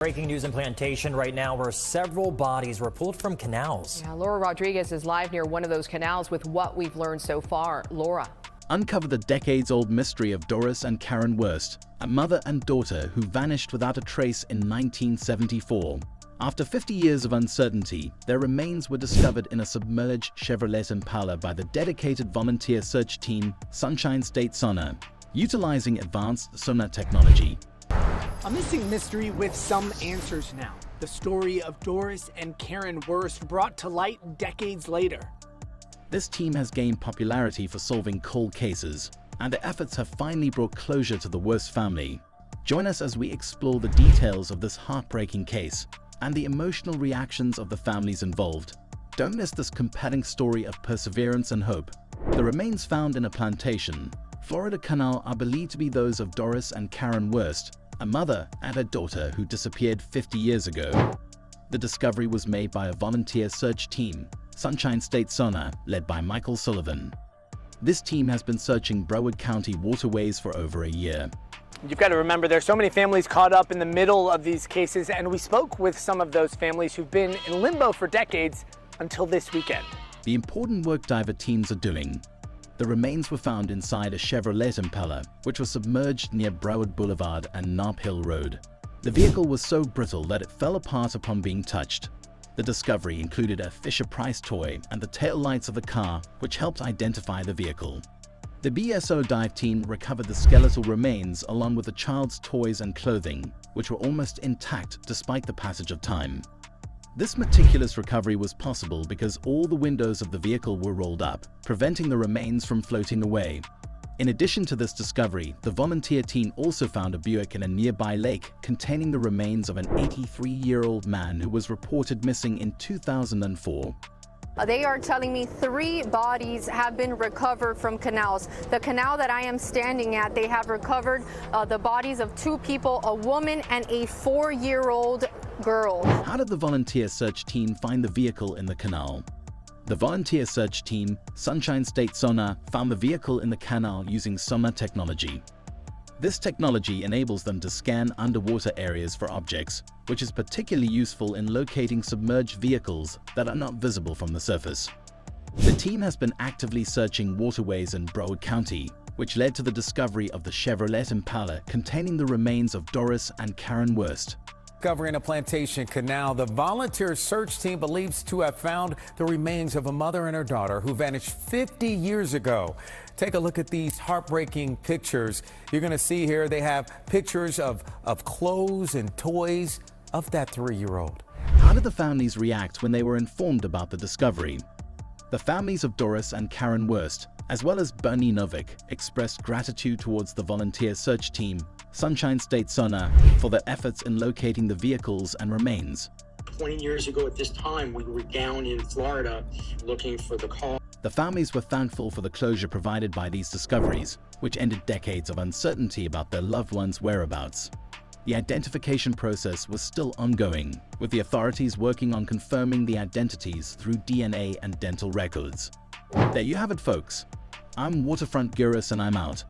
Breaking news in Plantation right now where several bodies were pulled from canals. Yeah, Laura Rodriguez is live near one of those canals with what we've learned so far. Laura. Uncover the decades-old mystery of Doris and Caren Wurst, a mother and daughter who vanished without a trace in 1974. After 50 years of uncertainty, their remains were discovered in a submerged Chevrolet Impala by the dedicated volunteer search team Sunshine State Sonar, utilizing advanced sonar technology. A missing mystery with some answers now. The story of Doris and Caren Wurst brought to light decades later. This team has gained popularity for solving cold cases, and their efforts have finally brought closure to the Wurst family. Join us as we explore the details of this heartbreaking case and the emotional reactions of the families involved. Don't miss this compelling story of perseverance and hope. The remains found in a plantation, Florida Canal, are believed to be those of Doris and Caren Wurst, a mother and her daughter who disappeared 50 years ago. The discovery was made by a volunteer search team, Sunshine State Sonar, led by Michael Sullivan. This team has been searching Broward County waterways for over a year. You've got to remember there's so many families caught up in the middle of these cases, and we spoke with some of those families who've been in limbo for decades until this weekend. The important work diver teams are doing. The remains were found inside a Chevrolet Impala, which was submerged near Broward Boulevard and Nob Hill Road. The vehicle was so brittle that it fell apart upon being touched. The discovery included a Fisher-Price toy and the taillights of the car, which helped identify the vehicle. The BSO dive team recovered the skeletal remains along with the child's toys and clothing, which were almost intact despite the passage of time. This meticulous recovery was possible because all the windows of the vehicle were rolled up, preventing the remains from floating away. In addition to this discovery, the volunteer team also found a Buick in a nearby lake containing the remains of an 83-year-old man who was reported missing in 2004. They are telling me 3 bodies have been recovered from canals. The canal that I am standing at, they have recovered the bodies of 2 people, a woman and a 4-year-old girl. How did the volunteer search team find the vehicle in the canal? The volunteer search team, Sunshine State Sonar, found the vehicle in the canal using sonar technology. This technology enables them to scan underwater areas for objects, which is particularly useful in locating submerged vehicles that are not visible from the surface. The team has been actively searching waterways in Broward County, which led to the discovery of the Chevrolet Impala containing the remains of Doris and Caren Wurst. Covering a plantation canal, the volunteer search team believes to have found the remains of a mother and her daughter who vanished 50 years ago. Take a look at these heartbreaking pictures. You're going to see here they have pictures of clothes and toys of that 3-year-old. How did the families react when they were informed about the discovery? The families of Doris and Caren Wurst, as well as Bernie Novick, expressed gratitude towards the volunteer search team, Sunshine State Sonar, for their efforts in locating the vehicles and remains. 20 years ago at this time, we were down in Florida looking for the car. The families were thankful for the closure provided by these discoveries, which ended decades of uncertainty about their loved ones' whereabouts. The identification process was still ongoing, with the authorities working on confirming the identities through DNA and dental records. There you have it, folks. I'm Waterfront Gurus, and I'm out.